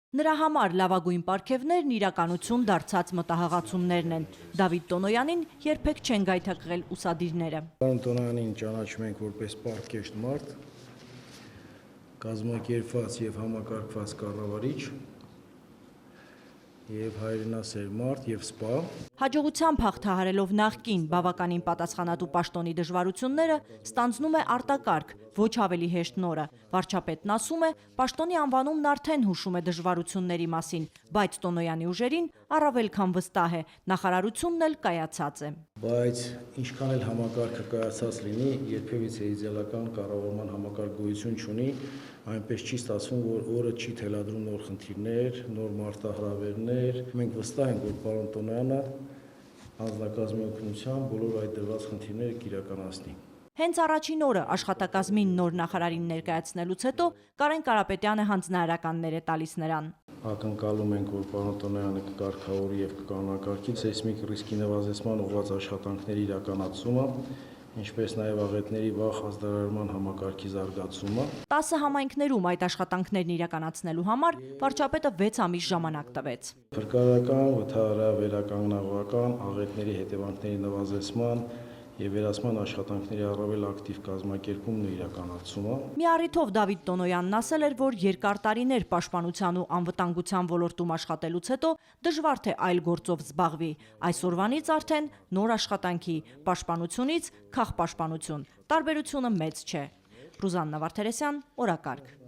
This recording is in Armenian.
Նրա համար լավագույն պարգևներն իրականություն դարձած մտահղացումներն են։ Դավիթ Տոնոյանին երբեք չեն գայթակղել ուսադիրները։ Պարոն Տոնոյանին ճանաչում ենք որպես պարտքեշտ մարդ, կազմակերպված եւ համակարգված կառավարիչ եւ հայրենասեր մարդ եւ սպա։ Հաջողությամբ հաղթահարելով նախկին բավականին պատասխանատու պաշտոնի դժվարությունները, ստանձնում է արտակարգ, ոչ ավելի հեշտ նորը։ Վարչապետն ասում է, պաշտոնի անվանումն արդեն հուշում է դժվարությունների մասին, բայց Տոնոյանի ուժերին առավել քան վստահ է, նախարարությունն էլ կայացած է։ Բայց ինչքան էլ համակարգը կայացած լինի, երբևիցե իդեալական կառավարման համակարգ գոյություն չունի, այնպես չի ստացվում, որ օրը չի թելադրում նոր խնդիրներ, նոր մարտահրավերներ։ Մենք վստահ ենք, որ պարոն Տոնոյանը անձնակազմի օգնությամբ բոլոր այդ դրված խնդիրները կիրականացնի։ Հենց առաջին օրը աշխատակազմին նոր նախարարին ներկայացնելուց հետո Կարեն Կարապետյանը հանձնարարականներ է տալիս նրան։ Ակնկալում ենք, որ պարոն Տոնոյանը կկարգավորի եւ կկանոնակարգի սեյսմիկ ռիսկի նվազեցման ուղղված աշխատանքների իրականացումը, ինչպես նաեւ աղետների վաղ ազդարարման համակարգի զարգացումը։ 10 համայնքներում այդ աշխատանքներն իրականացնելու համար վարչապետը 6 ամիս ժամանակ տվեց։ Փրկարարական, վթարահարավ վերականգնողական, աղետների հետևանքների նվազեցման եւ վերացման աշխատանքների առավել ակտիվ կազմակերպումն ու իրականացումը։ Մի առիթով Դավիթ Տոնոյանն ասել էր, որ երկար տարիներ պաշտպանության ու անվտանգության ոլորտում աշխատելուց հետո դժվար թե այլ գործով զբաղվի։ Այսօրվանից արդեն նոր աշխատանքի, պաշտպանությունից քաղպաշտպանություն։ Տարբերությունը մեծ չէ։ Ռուզաննա Վարդերեսյան, օրակարգ։